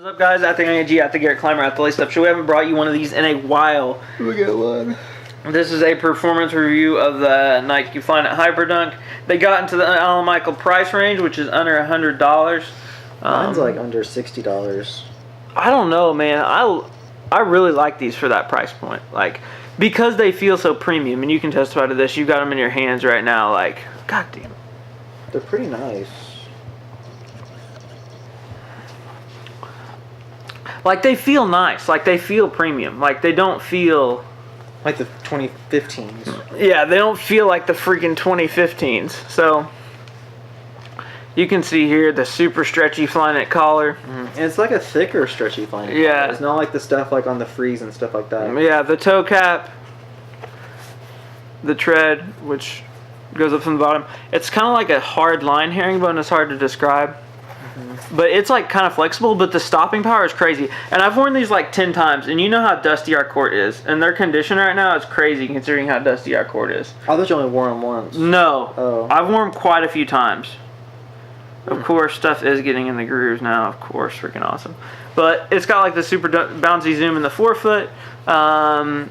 up, guys? At the AG, at the Garrett Climber, at the Lace Up Show. We haven't brought you one of these in a while. We got one. This is a performance review of the Nike Flyknit Hyperdunk. They got into the Alan Michael price range, which is under $100. Mine's like under $60. I don't know, man. I really like these for that price point. Like, because they feel so premium, and you can testify to this. You've got them in your hands right now. Like, goddamn. They're pretty nice. Like, they feel nice. Like, they feel premium. Like, they don't feel... Like the 2015s. Yeah, they don't feel like the freaking 2015s. So, you can see here the super stretchy Flyknit collar. And it's like a thicker stretchy Flyknit Yeah. collar. It's not like the stuff like on the Freeze and stuff like that. Yeah, the toe cap, the tread, which goes up from the bottom. It's kind of like a hard line herringbone. It's hard to describe. But it's like kind of flexible, but the stopping power is crazy. And I've worn these like 10 times, and you know how dusty our court is. And their condition right now is crazy considering how dusty our court is. I thought you only wore them once. No. Oh. I've worn them quite a few times. Of course, stuff is getting in the grooves now. Of course, freaking awesome. But it's got like the super bouncy zoom in the forefoot. Midfoot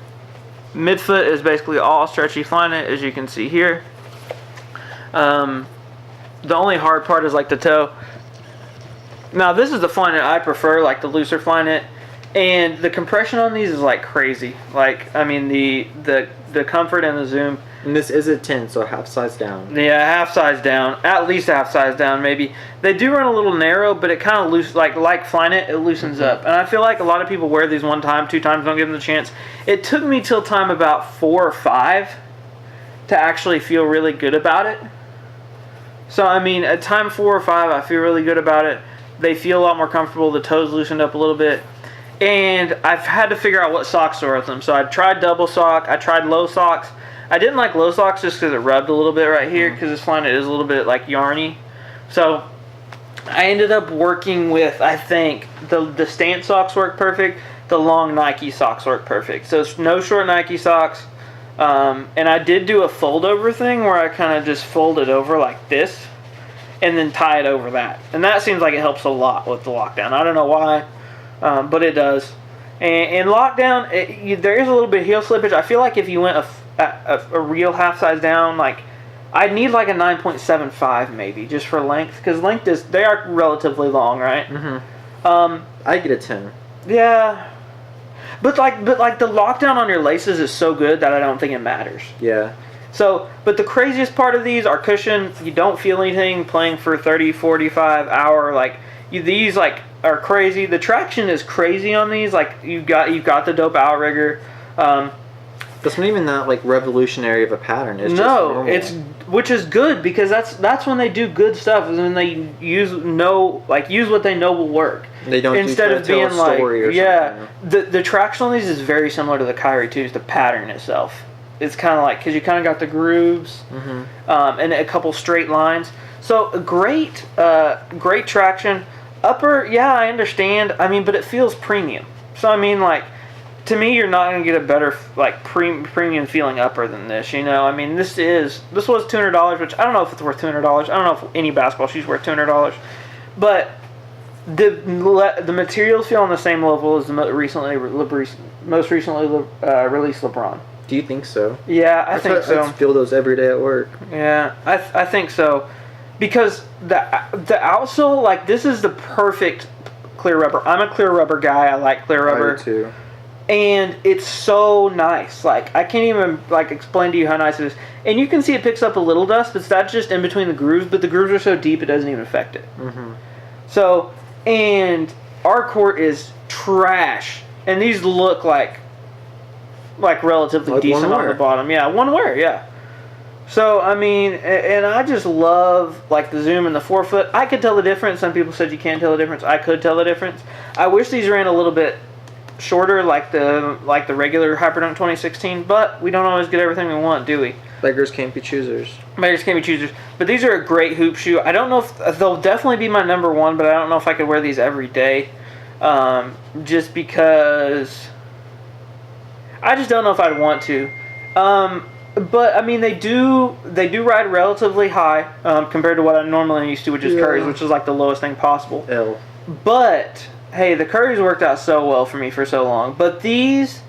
is basically all stretchy Flyknit, as you can see here. The only hard part is like the toe. Now, this is the Flyknit I prefer, like the looser Flyknit, and the compression on these is like crazy. Like, I mean, the comfort and the zoom. And this is a 10, so half size down. Yeah, half size down, at least half size down, maybe. They do run a little narrow, but it kind of loose, like Flyknit, it loosens up. And I feel like a lot of people wear these one time, 2 times, don't give them the chance. It took me till time about 4 or 5 to actually feel really good about it. So, I mean, at time 4 or 5, I feel really good about it. They feel a lot more comfortable. The toes loosened up a little bit. And I've had to figure out what socks to wear with them. So I tried double sock. I tried low socks. I didn't like low socks just because it rubbed a little bit right here because this Flyknit is a little bit like yarny. So I ended up working with, I think, the stance socks work perfect. The long Nike socks work perfect. So it's no short Nike socks. And I did do a fold over thing where I kind of just fold it over like this. And then tie it over that. And that seems like it helps a lot with the lockdown. I don't know why, but it does. And lockdown, there is a little bit of heel slippage. I feel like if you went a real half size down, like I'd need like a 9.75 maybe, just for length. Because length is, they are relatively long, right? I get a 10. Yeah. But like the lockdown on your laces is so good that I don't think it matters. Yeah. So, but the craziest part of these are cushion. You don't feel anything playing for 30, 45 hour. Like, these like are crazy. The traction is crazy on these. Like, you've got the dope outrigger. That's not even that like revolutionary of a pattern. It's just normal. Which is good because that's when they do good stuff. Is when they use what they know will work. They don't instead of being like the traction on these is very similar to the Kyrie 2s. The pattern itself. It's kind of like, because you kind of got the grooves and a couple straight lines. So great traction. Upper, yeah, I understand. I mean, but it feels premium. So I mean, like, to me, you're not gonna get a better like premium feeling upper than this. You know, I mean, this was $200, which I don't know if it's worth $200. I don't know if any basketball shoe's worth $200, but the materials feel on the same level as the most recently released LeBron. Do you think so? Yeah, I think so. I feel those every day at work. Yeah, I think so. Because the outsole, like, this is the perfect clear rubber. I'm a clear rubber guy. I like clear rubber. I do too. And it's so nice. Like, I can't even, like, explain to you how nice it is. And you can see it picks up a little dust, but that's just in between the grooves. But the grooves are so deep, it doesn't even affect it. So, and our court is trash. And these look like relatively decent on the bottom. Yeah, one wear, yeah. So, I mean, and I just love, like, the zoom and the forefoot. I could tell the difference. Some people said you can't tell the difference. I could tell the difference. I wish these ran a little bit shorter, like the regular Hyperdunk 2016, but we don't always get everything we want, do we? Beggars can't be choosers. Beggars can't be choosers. But these are a great hoop shoe. I don't know if they'll definitely be my number one, but I don't know if I could wear these every day. Just because... I just don't know if I'd want to. But I mean, they do ride relatively high compared to what I normally am used to, which is Curry's, which is like the lowest thing possible. L. But hey, the Curry's worked out so well for me for so long, but these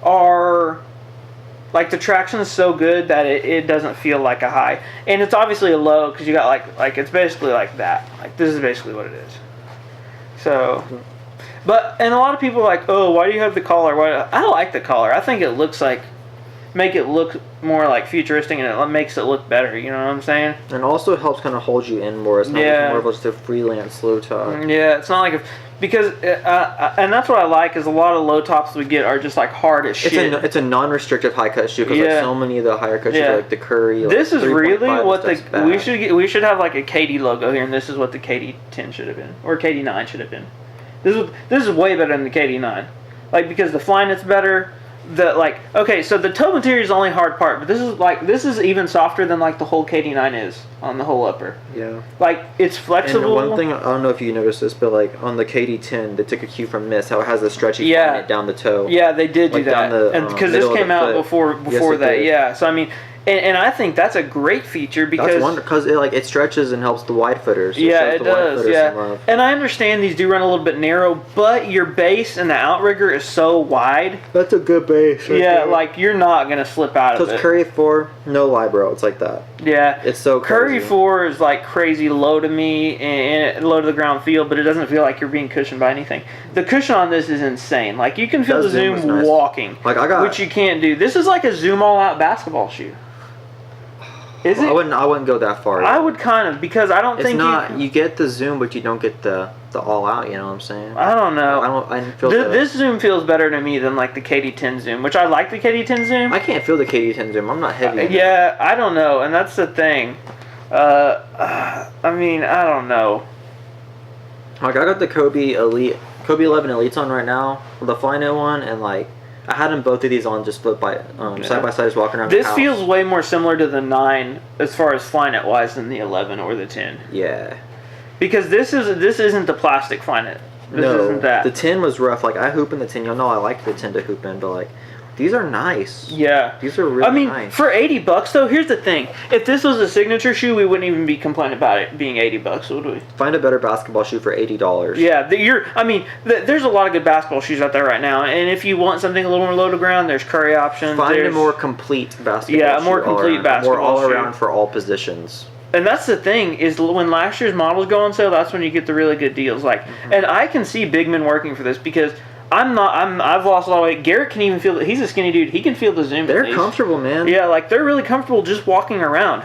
are like the traction is so good that it doesn't feel like a high, and it's obviously a low because you got like it's basically like that. Like this is basically what it is. So, but and a lot of people are like, oh, why do you have the collar? Why? I like the collar. I think it looks like make it look more like futuristic, and it makes it look better. You know what I'm saying? And also helps kind of hold you in more. It's not like more of just a freelance low top. Yeah, it's not like because and that's what I like is a lot of low tops we get are just like hard as shit. It's a non-restrictive high cut shoe because like so many of the higher cut shoes are like the Curry. Like this is really what the we should have like a KD logo here, and this is what the KD 10 should have been, or KD 9 should have been. This is way better than the KD 9, like because the Flyknit's better. So the toe material is the only hard part, but this is even softer than like the whole KD9 is on the whole upper. Yeah. Like it's flexible. And one thing I don't know if you noticed this, but like on the KD10, they took a cue from this, how it has the stretchy Flyknit down the toe. Yeah, they did like do that, and because this came out before that. Did. Yeah, so I mean. And I think that's a great feature because it stretches and helps the wide footers. Yeah, it does. Yeah, and I understand these do run a little bit narrow, but your base and the outrigger is so wide. That's a good base. Yeah, like you're not gonna slip out of it. Because Curry 4, no lie, bro. It's like that. Yeah, it's so crazy. Curry 4 is like crazy low to me and low to the ground feel, but it doesn't feel like you're being cushioned by anything. The cushion on this is insane. Like you can feel the zoom walking, which you can't do. This is like a zoom all out basketball shoe. Is it? I wouldn't go that far. I would kind of because I don't think you get the zoom, but you don't get the all out. You know what I'm saying? I don't know. I feel this zoom feels better to me than like the KD10 zoom, which I like the KD10 zoom. I can't feel the KD10 zoom. I'm not heavy. Yeah, I don't know, and that's the thing. I mean, I don't know. Like I got the Kobe 11 Elites on right now, the Flyknit one, and like. I had them both of these on just split by side by side, just walking around. This feels way more similar to the 9 as far as Flyknit wise than the 11 or the 10. Yeah. Because this isn't the plastic Flyknit. This isn't that. The 10 was rough. Like I hoop in the 10. You'll know I like the 10 to hoop in, but like these are nice. Yeah. These are really nice. For $80 though, here's the thing. If this was a signature shoe, we wouldn't even be complaining about it being $80, would we? Find a better basketball shoe for $80. Yeah, there's a lot of good basketball shoes out there right now, and if you want something a little more low to ground, there's Curry options. Find a more complete basketball shoe. Yeah, a more complete basketball more all around for all positions. And that's the thing is when last year's models go on sale, that's when you get the really good deals. Like, and I can see big men working for this because I've lost a lot of weight. Garrett can even feel it. He's a skinny dude. He can feel the zoom. They're comfortable, man. Yeah, like they're really comfortable just walking around.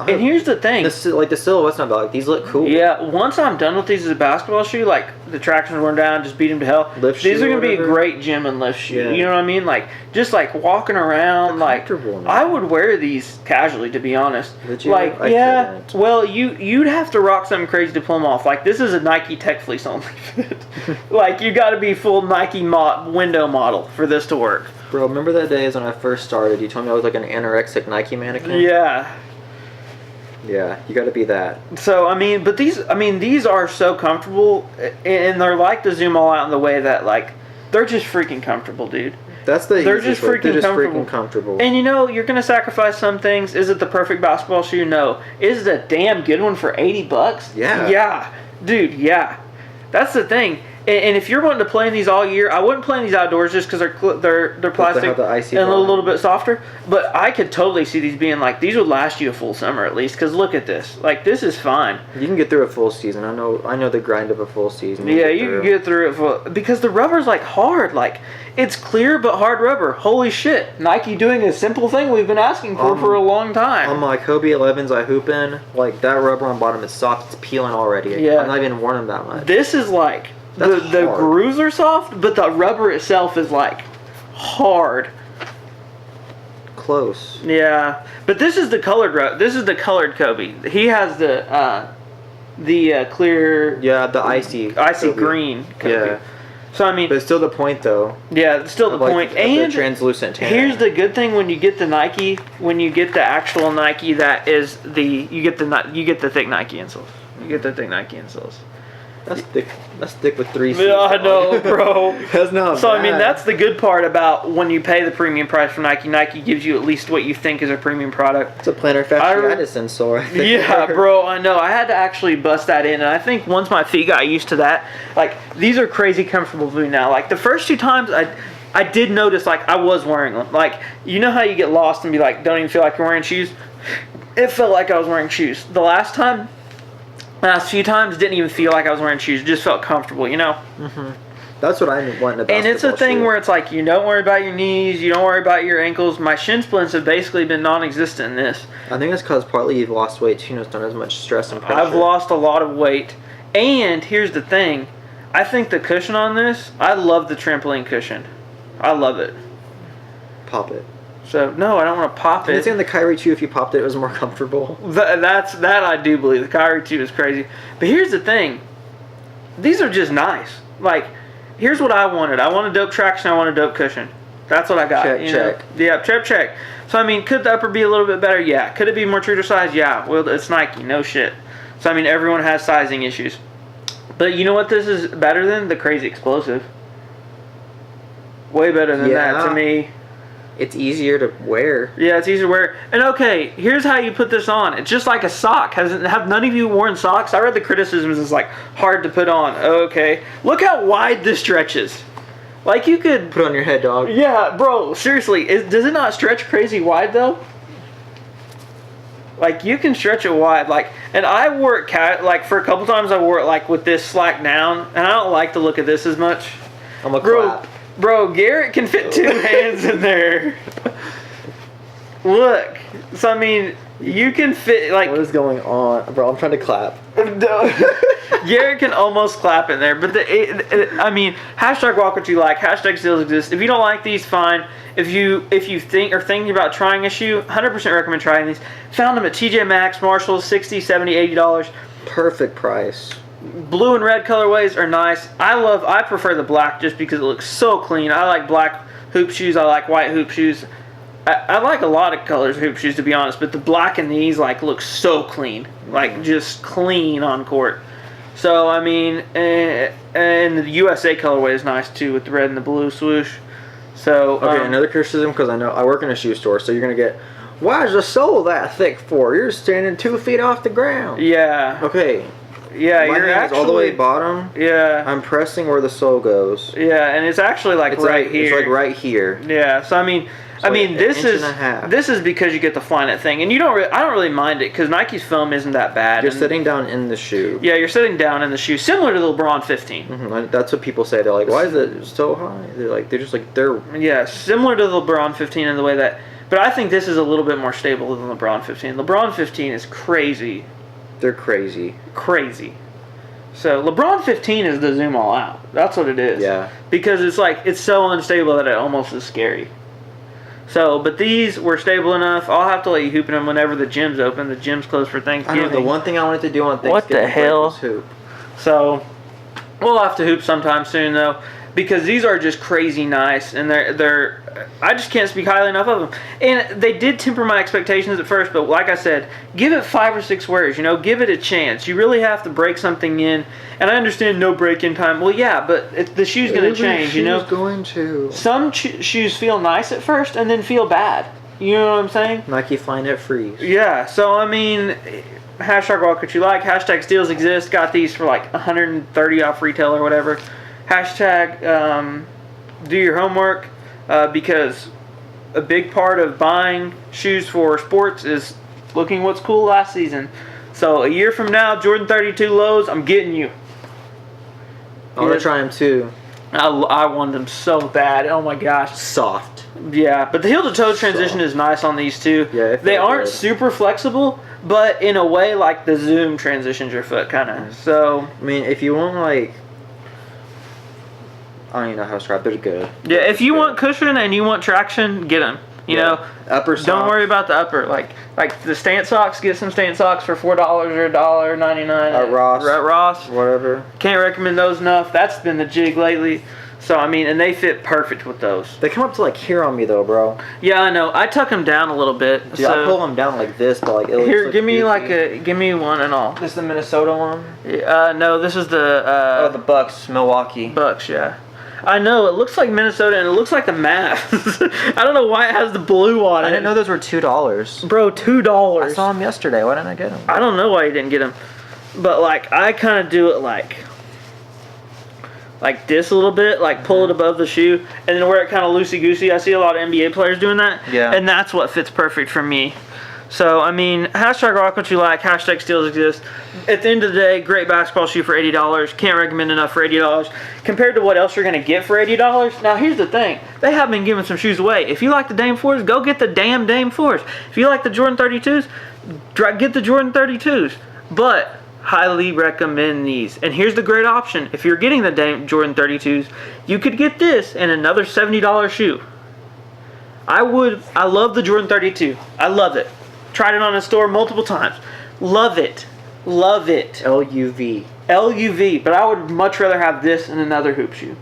And here's the thing. The silhouette's not bad. Like, these look cool. Yeah, once I'm done with these as a basketball shoe, like the traction's worn down, just beat them to hell. These are going to be a great gym and lift shoe. Yeah. You know what I mean? Like, just like walking around. Like, I would wear these casually, to be honest. Like, yeah, well, you'd have to rock something crazy to pull them off. Like, this is a Nike Tech Fleece only fit. Like, you got to be full Nike window model for this to work. Bro, remember that days when I first started? You told me I was like an anorexic Nike mannequin? Yeah. Yeah, you got to be that. So but these are so comfortable, and they're like the Zoom All Out in the way that like they're just freaking comfortable, dude. They're just freaking comfortable. And you're gonna sacrifice some things. Is it the perfect basketball shoe? No. Is it a damn good one for $80? Yeah. Yeah, dude. Yeah, that's the thing. And if you're wanting to play in these all year, I wouldn't play in these outdoors just because they're plastic and a little bit softer. But I could totally see these being like these would last you a full summer at least. Because look at this, like this is fine. You can get through a full season. I know the grind of a full season. Yeah, you can get through it because the rubber's like hard. Like it's clear but hard rubber. Holy shit! Nike doing a simple thing we've been asking for a long time. On my Kobe 11s I hoop in, like that rubber on bottom is soft. It's peeling already. Yeah. I'm not even worn them that much. This is like. The grooves are soft, but the rubber itself is like hard. Close. Yeah, but this is the colored. This is the colored Kobe. He has the clear. Yeah, the icy Kobe. Green Kobe. Yeah. So I mean, but it's still the point though. Yeah, it's still the point. And the translucent tan. Here's the good thing: when you get the Nike, when you get the actual Nike, you get the thick Nike insoles. You get the thick Nike insoles. That's thick. That's thick with 3 C's. Yeah, I know, bro. That's not So, bad. I mean, that's the good part about when you pay the premium price for Nike. Nike gives you at least what you think is a premium product. It's a plantar fasciitis insole, I think. Yeah, bro, I know. I had to actually bust that in, and I think once my feet got used to that, like, these are crazy comfortable food now. Like, the first 2 times, I did notice, like, I was wearing them. Like, you know how you get lost and be like, don't even feel like you're wearing shoes? It felt like I was wearing shoes. The last few times, didn't even feel like I was wearing shoes. It just felt comfortable, you know? Mm-hmm. That's what I want in a basketball And it's a thing shoe. where it's like, you don't worry about your knees, you don't worry about your ankles. My shin splints have basically been non-existent in this. I think it's because partly you've lost weight too, and it's not as much stress and pressure. I've lost a lot of weight. And here's the thing. I think the cushion on this, I love the trampoline cushion. I love it. Pop it. So, no, I don't want to pop And it. it's in the Kyrie 2, if you popped it, it was more comfortable. That I do believe. The Kyrie 2 is crazy. But here's the thing. These are just nice. Like, here's what I wanted. I want a dope traction. I want a dope cushion. That's what I got. Check. Yeah, check. So, I mean, could the upper be a little bit better? Yeah. Could it be more true to size? Yeah. Well, it's Nike. No shit. So, I mean, everyone has sizing issues. But you know what this is better than? The Crazy Explosive. Way better than that to me. It's easier to wear. Yeah, it's easier to wear. And okay, here's how you put this on. It's just like a sock. Have none of you worn socks? I read the criticisms it's like hard to put on. Okay. Look how wide this stretches. Like you could Put it on your head, dog. Yeah, bro, seriously. Does it not stretch crazy wide though? Like you can stretch it wide. Like, and I wore it like for a couple times I wore it like with this slack down, and I don't like the look of this as much. I'm a clap. Bro, Garrett can fit 2 hands in there. Look. So, I mean, you can fit, like... What is going on? Bro, I'm trying to clap. Garrett can almost clap in there. But, I mean, hashtag walk what you like. Hashtag still exists. If you don't like these, fine. If you are thinking about trying a shoe, 100% recommend trying these. Found them at TJ Maxx, Marshalls, $60, $70, $80. Perfect price. Blue and red colorways are nice. I prefer the black just because it looks so clean. I like black hoop shoes. I like white hoop shoes. I like a lot of colors of hoop shoes, to be honest, but the black in these like look so clean. Like just clean on court. So, I mean, and the USA colorway is nice too with the red and the blue swoosh. So, okay, another criticism, because I know I work in a shoe store, so you're going to get, why is the sole that thick for? You're standing 2 feet off the ground. Yeah. Okay. Yeah, My you're hand actually is all the way bottom. Yeah. I'm pressing where the sole goes. Yeah, and it's actually like It's right like, here. It's like right here. Yeah, so I mean, like this an inch and a half. this is because you get the Flyknit thing, and I don't really mind it because Nike's foam isn't that bad. You're and, sitting down in the shoe. Yeah, you're sitting down in the shoe, similar to the LeBron 15. Mm-hmm. That's what people say. They're like, why is it so high? They're Yeah, similar to the LeBron 15 in the way that, but I think this is a little bit more stable than LeBron 15. LeBron 15 is crazy. They're crazy. Crazy. So LeBron 15 is the zoom all out. That's what it is. Yeah. Because it's so unstable that it almost is scary. So, but these were stable enough. I'll have to let you hoop in them whenever the gym's open. The gym's closed for Thanksgiving. I know, the one thing I wanted to do on Thanksgiving What the hell? was hoop. So, we'll have to hoop sometime soon though, because these are just crazy nice, and they're I just can't speak highly enough of them. And they did temper my expectations at first, but like I said, give it 5 or 6 wears. Give it a chance. You really have to break something in. And I understand no break-in time. Well, yeah, but the shoe's going to change. Going to. Some shoes feel nice at first and then feel bad. You know what I'm saying? Nike Flyknit Freeze. Yeah. So I mean, hashtag walk what you like. Hashtag steals exist. Got these for like 130 off retail or whatever. Hashtag do your homework. Because a big part of buying shoes for sports is looking what's cool last season. So a year from now, Jordan 32 lows, I'm getting you. I want to try them too. I want them so bad. Oh my gosh. Soft. Yeah, but the heel-to-toe transition is nice on these too. Yeah, they aren't super flexible, but in a way like the Zoom transitions your foot kind of. So I mean, if you want like, I don't even know how to describe. They're good. Yeah, if you want cushion and you want traction, get them. You know, upper sock. Don't worry about the upper. Like the stance socks. Get some stance socks for $4 or $1.99 at Ross. At Ross. Whatever. Can't recommend those enough. That's been the jig lately. So I mean, and they fit perfect with those. They come up to like here on me though, bro. Yeah, I know. I tuck them down a little bit. Dude, I pull them down like this, but like it here, looks give me goofy. give me one and all. This is the Minnesota one. No, this is the The Bucks, Milwaukee. Bucks. Yeah, I know. It looks like Minnesota, and it looks like the Mavs. I don't know why it has the blue on it. I didn't know those were $2. Bro, $2. I saw them yesterday. Why didn't I get them? I don't know why you didn't get them, but like I kind of do it like this a little bit, like pull it above the shoe, and then wear it kind of loosey-goosey. I see a lot of NBA players doing that, Yeah. and that's what fits perfect for me. So, I mean, hashtag rock what you like, hashtag steals exist. At the end of the day, great basketball shoe for $80. Can't recommend enough for $80. Compared to what else you're going to get for $80, now here's the thing. They have been giving some shoes away. If you like the Dame 4s, go get the damn Dame 4s. If you like the Jordan 32s, get the Jordan 32s. But highly recommend these. And here's the great option. If you're getting the Jordan 32s, you could get this and another $70 shoe. I love the Jordan 32. I love it. Tried it on in store multiple times. Love it. Love it. LUV. LUV. But I would much rather have this and another hoop shoe.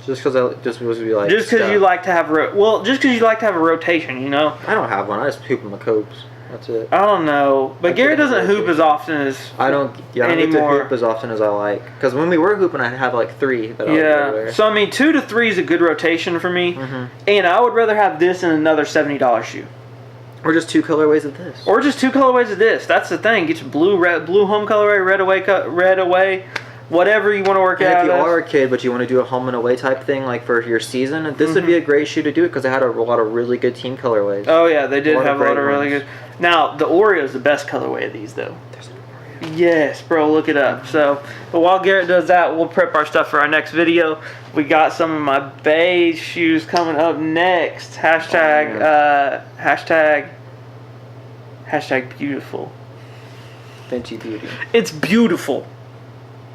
Just because I just was be like. Just because you like to have a rotation, you know. I don't have one. I just hoop in my copes. That's it. I don't know, but Garrett doesn't hoop as often as I don't get to hoop as often as I like. Because when we were hooping, I'd have like 3 that I would wear. So I mean, 2 to 3 is a good rotation for me, Mm-hmm. and I would rather have this and another $70 shoe, or just 2 colorways of this, or just 2 colorways of this. That's the thing. Get your blue home colorway, red away, whatever you want to work and out. if you are a kid but you want to do a home and away type thing, like for your season, this would be a great shoe to do it because they had a lot of really good team colorways. Oh yeah, they did have a lot of great really ones. good. Now the Oreo is the best colorway of these though. Yes, bro, look it up. So, but while Garrett does that, we'll prep our stuff for our next video. We got some of my beige shoes coming up next. Hashtag beautiful. Fenty Beauty. It's beautiful.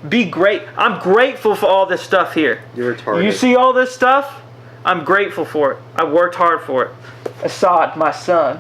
Be great. I'm grateful for all this stuff here. You're retarded. You see all this stuff? I'm grateful for it. I worked hard for it. Assad, my son.